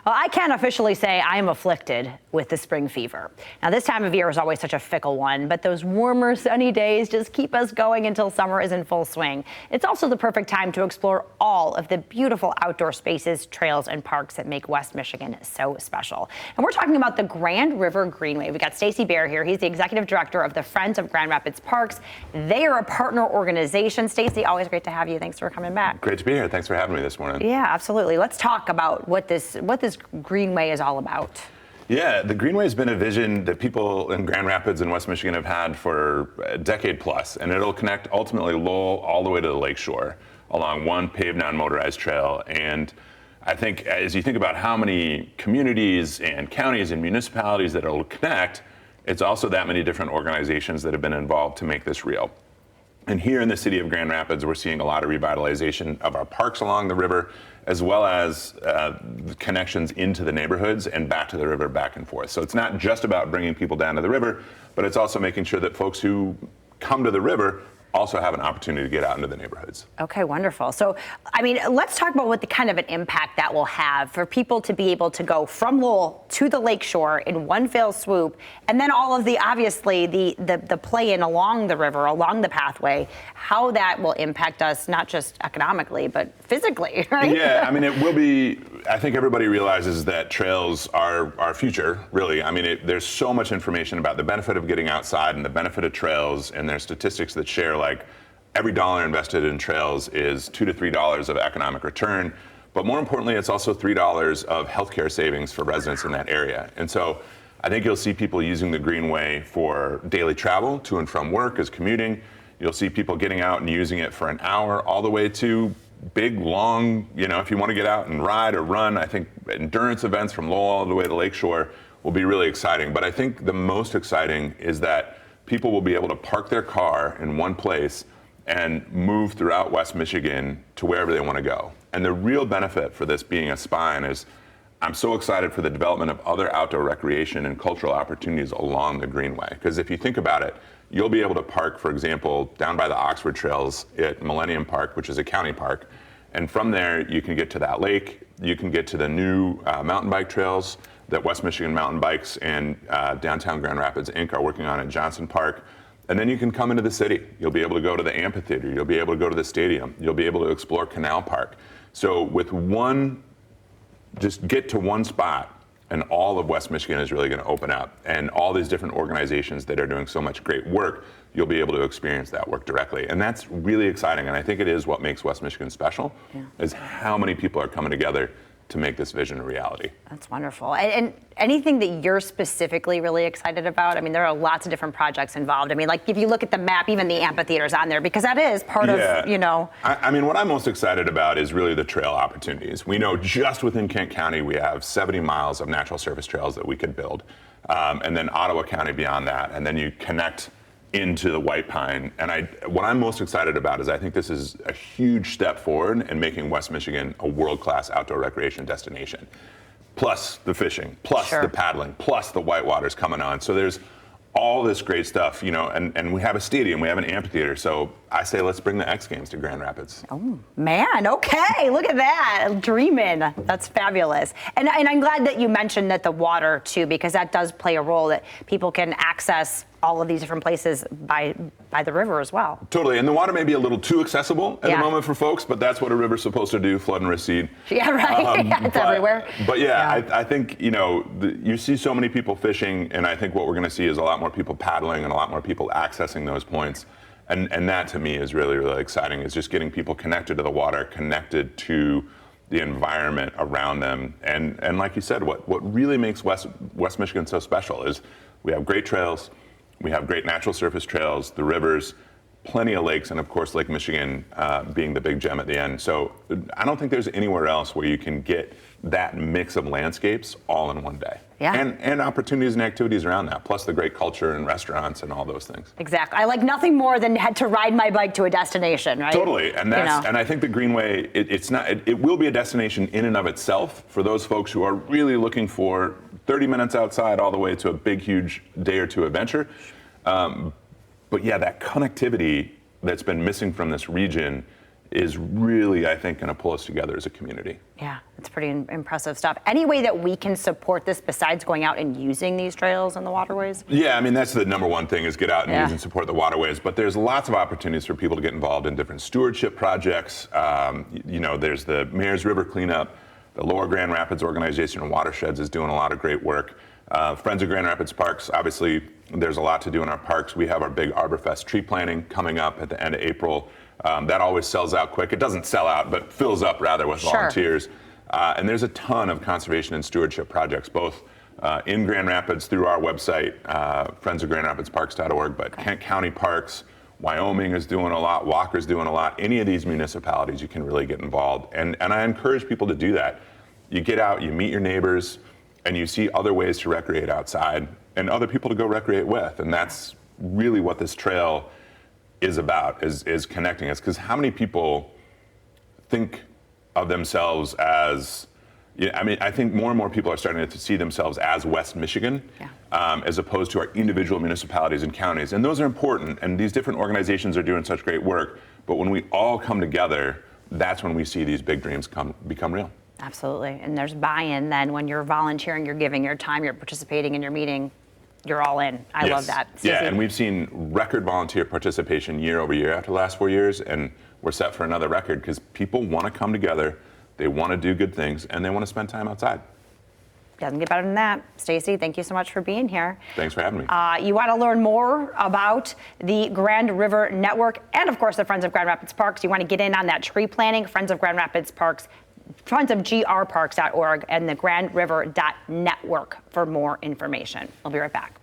Well, I can officially say I am afflicted with the spring fever. Now, this time of year is always such a fickle one, but those warmer, sunny days just keep us going until summer is in full swing. It's also the perfect time to explore all of the beautiful outdoor spaces, trails, and parks that make West Michigan so special. And we're talking about the Grand River Greenway. We got Stacy Bear here. He's the executive director of the Friends of Grand Rapids Parks. They are a partner organization. Stacy, always great to have you. Thanks for coming back. Great to be here. Thanks for having me this morning. Yeah, absolutely. Let's talk about what this Greenway is all about. Yeah, the Greenway has been a vision that people in Grand Rapids and West Michigan have had for a decade plus, and it'll connect ultimately Lowell all the way to the lakeshore along one paved non-motorized trail. And I think as you think about how many communities and counties and municipalities that it'll connect, it's also that many different organizations that have been involved to make this real. And here in the city of Grand Rapids, we're seeing a lot of revitalization of our parks along the river, as well as connections into the neighborhoods and back to the river, back and forth. So it's not just about bringing people down to the river, but it's also making sure that folks who come to the river also have an opportunity to get out into the neighborhoods. Okay, wonderful. So, I mean, let's talk about what the kind of an impact that will have for people to be able to go from Lowell to the lakeshore in one fell swoop, and then all of the, obviously, the play in along the river, along the pathway, how that will impact us, not just economically, but physically, right? Yeah, I mean, it will be, I think everybody realizes that trails are our future, really. I mean, there's so much information about the benefit of getting outside and the benefit of trails, and there's statistics that share like every dollar invested in trails is $2 to $3 of economic return. But more importantly, it's also $3 of healthcare savings for residents in that area. And so I think you'll see people using the Greenway for daily travel to and from work as commuting. You'll see people getting out and using it for an hour all the way to big, long, if you want to get out and ride or run. I think endurance events from Lowell all the way to Lakeshore will be really exciting. But I think the most exciting is that people will be able to park their car in one place and move throughout West Michigan to wherever they want to go. And the real benefit for this being a spine is I'm so excited for the development of other outdoor recreation and cultural opportunities along the Greenway. Because if you think about it, you'll be able to park, for example, down by the Oxford Trails at Millennium Park, which is a county park. And from there, you can get to that lake. You can get to the new mountain bike trails that West Michigan Mountain Bikes and Downtown Grand Rapids, Inc. are working on at Johnson Park. And then you can come into the city. You'll be able to go to the amphitheater. You'll be able to go to the stadium. You'll be able to explore Canal Park. So with just get to one spot, and all of West Michigan is really going to open up. And all these different organizations that are doing so much great work, you'll be able to experience that work directly. And that's really exciting. And I think it is what makes West Michigan special, is how many people are coming together to make this vision a reality. That's wonderful. And anything that you're specifically really excited about? I mean, there are lots of different projects involved. I mean, like if you look at the map, even the amphitheater's on there because that is part of, I mean, what I'm most excited about is really the trail opportunities. We know just within Kent County, we have 70 miles of natural surface trails that we could build. And then Ottawa County beyond that. And then you connect into the White Pine. And what I'm most excited about is I think this is a huge step forward in making West Michigan a world-class outdoor recreation destination. Plus the fishing, plus the paddling, plus the whitewaters coming on. So there's all this great stuff, and we have a stadium, we have an amphitheater. So I say let's bring the X Games to Grand Rapids. Oh, man, okay, look at that, dreaming. That's fabulous. And I'm glad that you mentioned that the water, too, because that does play a role that people can access all of these different places by the river as well. Totally, and the water may be a little too accessible at the moment for folks, but that's what a river's supposed to do, flood and recede. Yeah, right, it's everywhere. But I think, you see so many people fishing, and I think what we're gonna see is a lot more people paddling and a lot more people accessing those points. And that to me is really, really exciting, is just getting people connected to the water, connected to the environment around them. And like you said, what really makes West Michigan so special is we have great trails, we have great natural surface trails, the rivers, plenty of lakes, and of course Lake Michigan being the big gem at the end. So I don't think there's anywhere else where you can get that mix of landscapes all in one day. Yeah. And opportunities and activities around that, plus the great culture and restaurants and all those things. Exactly. I like nothing more than had to ride my bike to a destination, right? Totally. And and I think the Greenway, it will be a destination in and of itself for those folks who are really looking for 30 minutes outside all the way to a big, huge day or two adventure. But yeah, that connectivity that's been missing from this region is really, I think, going to pull us together as a community. Yeah, it's pretty impressive stuff. Any way that we can support this besides going out and using these trails and the waterways? Yeah, I mean, that's the number one thing is get out and Yeah. use and support the waterways. But there's lots of opportunities for people to get involved in different stewardship projects. There's the Mayor's River Cleanup. The Lower Grand Rapids Organization of Watersheds is doing a lot of great work. Friends of Grand Rapids Parks, obviously, there's a lot to do in our parks. We have our big ArborFest tree planting coming up at the end of April. That always sells out quick. It doesn't sell out, but fills up rather with volunteers. And there's a ton of conservation and stewardship projects, both in Grand Rapids through our website, friendsofgrandrapidsparks.org, but Kent County Parks, Wyoming is doing a lot, Walker's doing a lot. Any of these municipalities, you can really get involved. And I encourage people to do that. You get out, you meet your neighbors, and you see other ways to recreate outside and other people to go recreate with. And that's really what this trail is about, is connecting us. Because how many people think of themselves as, I think more and more people are starting to see themselves as West Michigan, as opposed to our individual municipalities and counties. And those are important, and these different organizations are doing such great work. But when we all come together, that's when we see these big dreams become real. Absolutely. And there's buy-in then when you're volunteering, you're giving your time, you're participating in your meeting, you're all in. I love that. Stacey? Yeah, and we've seen record volunteer participation year over year after the last 4 years, and we're set for another record because people want to come together, they want to do good things, and they want to spend time outside. Doesn't get better than that. Stacey, thank you so much for being here. Thanks for having me. You want to learn more about the Grand River Network and, of course, the Friends of Grand Rapids Parks. You want to get in on that tree planting, Friends of Grand Rapids Parks, friendsofgrparks.org, and the grandriver.network for more information. We'll be right back.